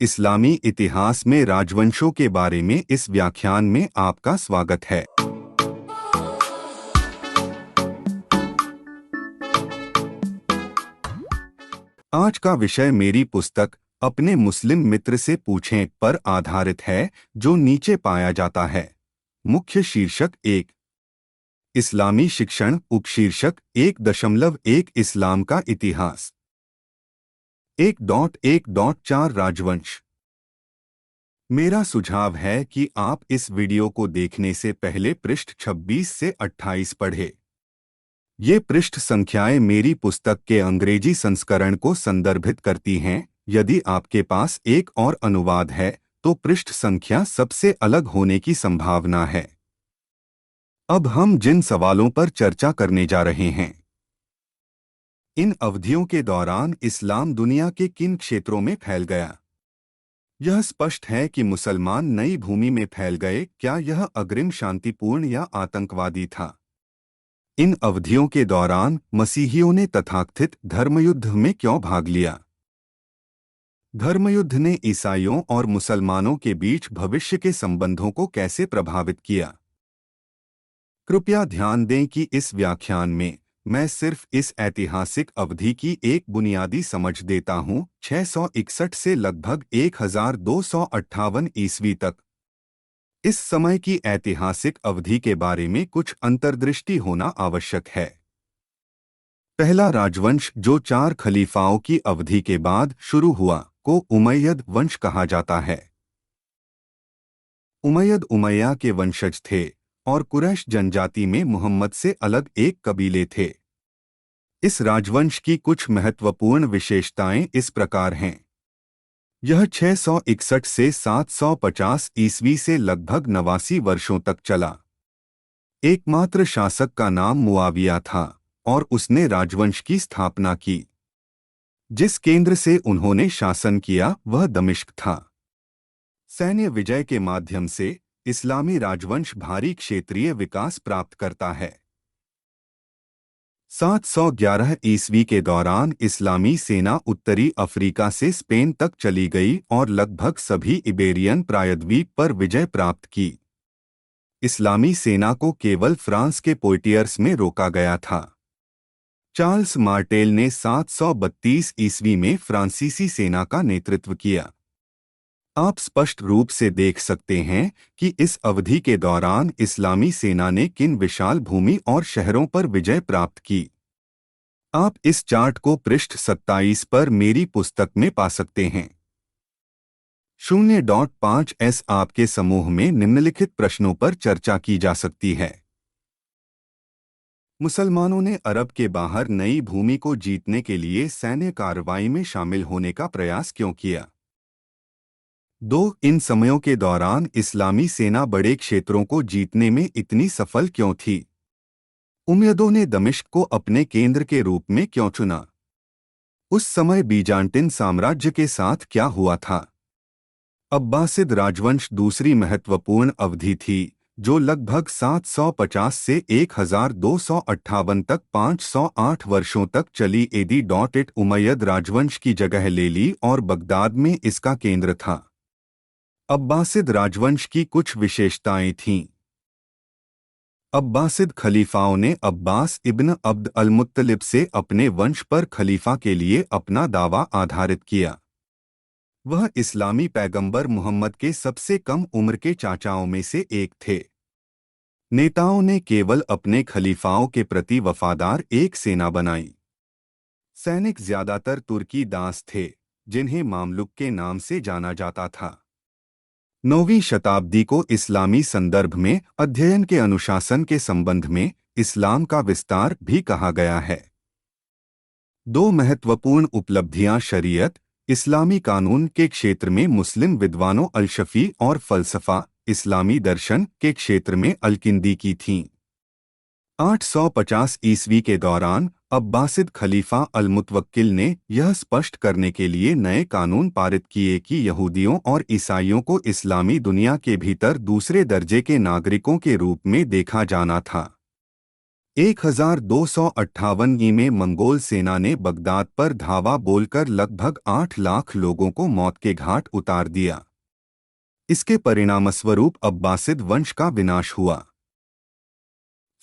इस्लामी इतिहास में राजवंशों के बारे में इस व्याख्यान में आपका स्वागत है। आज का विषय मेरी पुस्तक अपने मुस्लिम मित्र से पूछें पर आधारित है, जो नीचे पाया जाता है। मुख्य शीर्षक 1, इस्लामी शिक्षण। उपशीर्षक 1.1 इस्लाम का इतिहास। 1.1.4 राजवंश। मेरा सुझाव है कि आप इस वीडियो को देखने से पहले पृष्ठ 26 से 28 पढ़ें। ये पृष्ठ संख्याएं मेरी पुस्तक के अंग्रेजी संस्करण को संदर्भित करती हैं। यदि आपके पास एक और अनुवाद है तो पृष्ठ संख्या सबसे अलग होने की संभावना है। अब हम जिन सवालों पर चर्चा करने जा रहे हैं, इन अवधियों के दौरान इस्लाम दुनिया के किन क्षेत्रों में फैल गया। यह स्पष्ट है कि मुसलमान नई भूमि में फैल गए। क्या यह अग्रिम शांतिपूर्ण या आतंकवादी था? इन अवधियों के दौरान मसीहियों ने तथाकथित धर्मयुद्ध में क्यों भाग लिया? धर्मयुद्ध ने ईसाइयों और मुसलमानों के बीच भविष्य के संबंधों को कैसे प्रभावित किया? कृपया ध्यान दें कि इस व्याख्यान में मैं सिर्फ इस ऐतिहासिक अवधि की एक बुनियादी समझ देता हूं, 661 से लगभग 1258 ईस्वी तक। इस समय की ऐतिहासिक अवधि के बारे में कुछ अंतर्दृष्टि होना आवश्यक है। पहला राजवंश, जो 4 खलीफाओं की अवधि के बाद शुरू हुआ, को उमय्यद वंश कहा जाता है। उमय्यद उमय्या के वंशज थे और कुरैश जनजाति में मुहम्मद से अलग एक कबीले थे। इस राजवंश की कुछ महत्वपूर्ण विशेषताएं इस प्रकार हैं। यह 661 से 750 ईस्वी से लगभग 89 वर्षों तक चला। एकमात्र शासक का नाम मुआविया था और उसने राजवंश की स्थापना की। जिस केंद्र से उन्होंने शासन किया वह दमिश्क था। सैन्य विजय के माध्यम से इस्लामी राजवंश भारी क्षेत्रीय विकास प्राप्त करता है। 711 ईस्वी के दौरान इस्लामी सेना उत्तरी अफ्रीका से स्पेन तक चली गई और लगभग सभी इबेरियन प्रायद्वीप पर विजय प्राप्त की। इस्लामी सेना को केवल फ्रांस के पोइटियर्स में रोका गया था। चार्ल्स मार्टेल ने 732 ईस्वी में फ्रांसीसी सेना का नेतृत्व किया। आप स्पष्ट रूप से देख सकते हैं कि इस अवधि के दौरान इस्लामी सेना ने किन विशाल भूमि और शहरों पर विजय प्राप्त की। आप इस चार्ट को पृष्ठ 27 पर मेरी पुस्तक में पा सकते हैं। 0.5s आपके समूह में निम्नलिखित प्रश्नों पर चर्चा की जा सकती है। मुसलमानों ने अरब के बाहर नई भूमि को जीतने के लिए सैन्य कार्रवाई में शामिल होने का प्रयास क्यों किया? 2. इन समयों के दौरान इस्लामी सेना बड़े क्षेत्रों को जीतने में इतनी सफल क्यों थी? उमय्यदों ने दमिश्क को अपने केंद्र के रूप में क्यों चुना? उस समय बीजान्टिन साम्राज्य के साथ क्या हुआ था? अब्बासिद राजवंश दूसरी महत्वपूर्ण अवधि थी, जो लगभग 750 से 1258 तक 508 वर्षों तक चली। AD.8 उमय्यद राजवंश की जगह ले ली और बगदाद में इसका केंद्र था। अब्बासिद राजवंश की कुछ विशेषताएं थीं। अब्बासिद खलीफाओं ने अब्बास इब्न अब्द अल-मुत्तलिब से अपने वंश पर खलीफा के लिए अपना दावा आधारित किया। वह इस्लामी पैगंबर मुहम्मद के सबसे कम उम्र के चाचाओं में से एक थे। नेताओं ने केवल अपने खलीफाओं के प्रति वफादार एक सेना बनाई। सैनिक ज्यादातर तुर्की दास थे, जिन्हें मामलुक के नाम से जाना जाता था। 9वीं शताब्दी को इस्लामी संदर्भ में अध्ययन के अनुशासन के संबंध में इस्लाम का विस्तार भी कहा गया है। 2 महत्वपूर्ण उपलब्धियां शरीयत, इस्लामी कानून के क्षेत्र में मुस्लिम विद्वानों अल-शफी और फ़लसफ़ा, इस्लामी दर्शन के क्षेत्र में अल-किंदी की थीं। 850 ईस्वी के दौरान अब्बासिद खलीफा अल-मुतवक्किल ने यह स्पष्ट करने के लिए नए कानून पारित किए कि यहूदियों और ईसाइयों को इस्लामी दुनिया के भीतर दूसरे दर्जे के नागरिकों के रूप में देखा जाना था। 1258 ई में मंगोल सेना ने बगदाद पर धावा बोलकर लगभग 8 लाख लोगों को मौत के घाट उतार दिया। इसके परिणामस्वरूप अब्बासिद वंश का विनाश हुआ।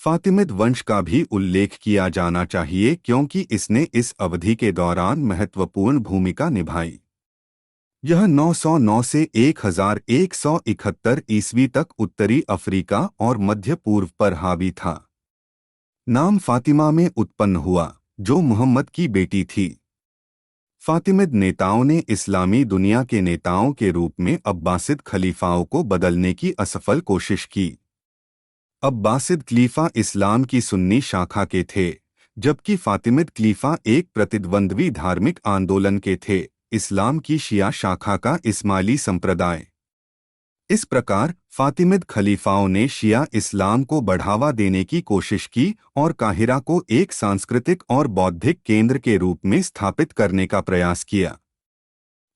फातिमिद वंश का भी उल्लेख किया जाना चाहिए क्योंकि इसने इस अवधि के दौरान महत्वपूर्ण भूमिका निभाई। यह 909 से 1171 ईस्वी तक उत्तरी अफ्रीका और मध्य पूर्व पर हावी था। नाम फातिमा में उत्पन्न हुआ, जो मुहम्मद की बेटी थी। फातिमिद नेताओं ने इस्लामी दुनिया के नेताओं के रूप में अब्बासिद खलीफाओं को बदलने की असफल कोशिश की। अब्बासिद खलीफा इस्लाम की सुन्नी शाखा के थे, जबकि फातिमिद खलीफा एक प्रतिद्वंद्वी धार्मिक आंदोलन के थे, इस्लाम की शिया शाखा का इस्माइली संप्रदाय। इस प्रकार फातिमिद खलीफाओं ने शिया इस्लाम को बढ़ावा देने की कोशिश की और काहिरा को एक सांस्कृतिक और बौद्धिक केंद्र के रूप में स्थापित करने का प्रयास किया।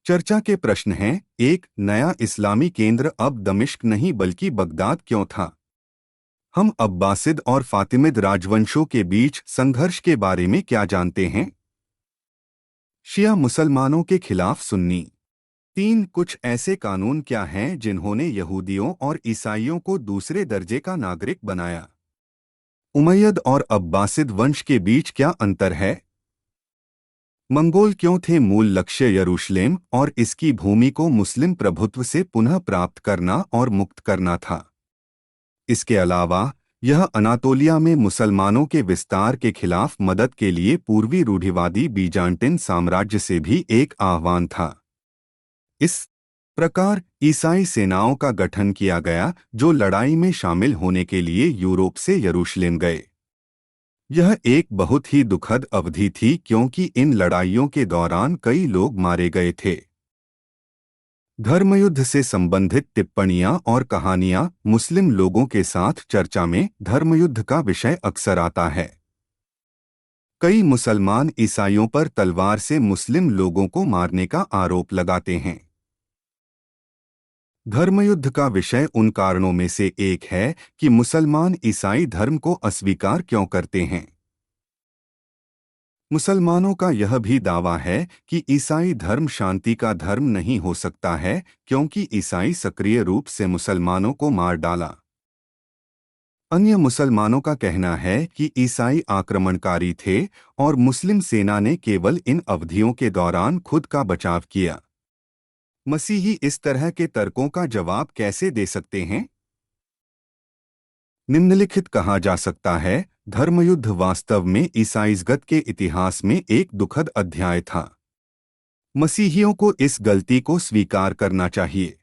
चर्चा के प्रश्न हैं: एक नया इस्लामी केंद्र अब दमिश्क नहीं बल्कि बगदाद क्यों था? हम अब्बासिद और फातिमिद राजवंशों के बीच संघर्ष के बारे में क्या जानते हैं? शिया मुसलमानों के खिलाफ सुन्नी। 3. कुछ ऐसे कानून क्या हैं जिन्होंने यहूदियों और ईसाइयों को दूसरे दर्जे का नागरिक बनाया? उमैयद और अब्बासिद वंश के बीच क्या अंतर है? मंगोल क्यों थे मूल लक्ष्य यरूशलेम और इसकी भूमि को मुस्लिम प्रभुत्व से पुनः प्राप्त करना और मुक्त करना था? इसके अलावा यह अनातोलिया में मुसलमानों के विस्तार के खिलाफ मदद के लिए पूर्वी रूढ़िवादी बीजान्टिन साम्राज्य से भी एक आह्वान था। इस प्रकार ईसाई सेनाओं का गठन किया गया जो लड़ाई में शामिल होने के लिए यूरोप से यरूशलेम गए। यह एक बहुत ही दुखद अवधि थी क्योंकि इन लड़ाइयों के दौरान कई लोग मारे गए थे। धर्मयुद्ध से संबंधित टिप्पणियां और कहानियां मुस्लिम लोगों के साथ चर्चा में धर्मयुद्ध का विषय अक्सर आता है। कई मुसलमान ईसाइयों पर तलवार से मुस्लिम लोगों को मारने का आरोप लगाते हैं। धर्मयुद्ध का विषय उन कारणों में से एक है कि मुसलमान ईसाई धर्म को अस्वीकार क्यों करते हैं। मुसलमानों का यह भी दावा है कि ईसाई धर्म शांति का धर्म नहीं हो सकता है क्योंकि ईसाई सक्रिय रूप से मुसलमानों को मार डाला। अन्य मुसलमानों का कहना है कि ईसाई आक्रमणकारी थे और मुस्लिम सेना ने केवल इन अवधियों के दौरान खुद का बचाव किया। मसीही इस तरह के तर्कों का जवाब कैसे दे सकते हैं? निम्नलिखित कहा जा सकता है: धर्मयुद्ध वास्तव में ईसाईजगत के इतिहास में एक दुखद अध्याय था। मसीहियों को इस गलती को स्वीकार करना चाहिए।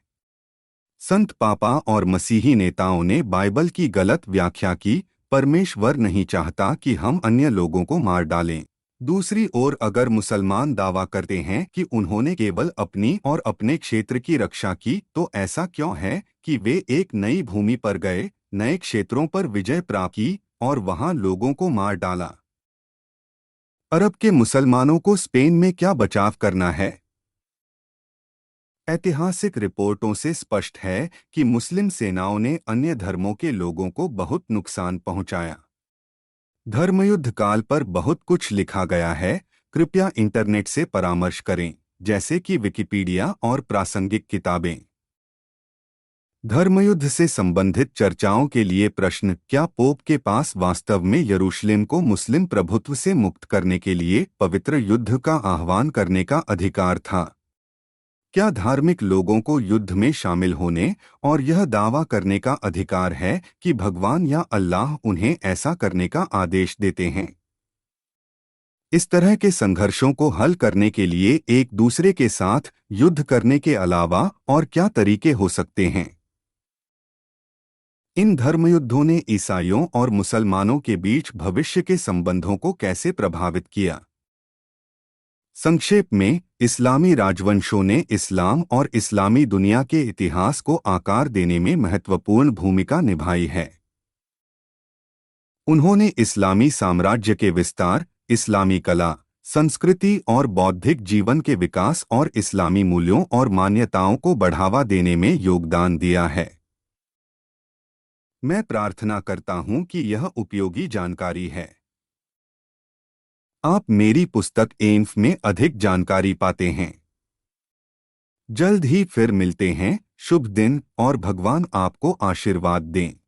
संत पापा और मसीही नेताओं ने बाइबल की गलत व्याख्या की। परमेश्वर नहीं चाहता कि हम अन्य लोगों को मार डालें। दूसरी ओर अगर मुसलमान दावा करते हैं कि उन्होंने केवल अपनी और अपने क्षेत्र की रक्षा की, तो ऐसा क्यों है कि वे एक नई भूमि पर गए, नए क्षेत्रों पर विजय प्राप्त की और वहां लोगों को मार डाला? अरब के मुसलमानों को स्पेन में क्या बचाव करना है? ऐतिहासिक रिपोर्टों से स्पष्ट है कि मुस्लिम सेनाओं ने अन्य धर्मों के लोगों को बहुत नुकसान पहुंचाया। धर्मयुद्ध काल पर बहुत कुछ लिखा गया है। कृपया इंटरनेट से परामर्श करें, जैसे कि विकिपीडिया और प्रासंगिक किताबें। धर्मयुद्ध से संबंधित चर्चाओं के लिए प्रश्न: क्या पोप के पास वास्तव में यरूशलेम को मुस्लिम प्रभुत्व से मुक्त करने के लिए पवित्र युद्ध का आह्वान करने का अधिकार था? क्या धार्मिक लोगों को युद्ध में शामिल होने और यह दावा करने का अधिकार है कि भगवान या अल्लाह उन्हें ऐसा करने का आदेश देते हैं? इस तरह के संघर्षों को हल करने के लिए एक दूसरे के साथ युद्ध करने के अलावा और क्या तरीके हो सकते हैं? इन धर्मयुद्धों ने ईसाइयों और मुसलमानों के बीच भविष्य के संबंधों को कैसे प्रभावित किया? संक्षेप में, इस्लामी राजवंशों ने इस्लाम और इस्लामी दुनिया के इतिहास को आकार देने में महत्वपूर्ण भूमिका निभाई है। उन्होंने इस्लामी साम्राज्य के विस्तार, इस्लामी कला, संस्कृति और बौद्धिक जीवन के विकास और इस्लामी मूल्यों और मान्यताओं को बढ़ावा देने में योगदान दिया है। मैं प्रार्थना करता हूं कि यह उपयोगी जानकारी है। आप मेरी पुस्तक एम्फ में अधिक जानकारी पाते हैं। जल्द ही फिर मिलते हैं। शुभ दिन और भगवान आपको आशीर्वाद दें।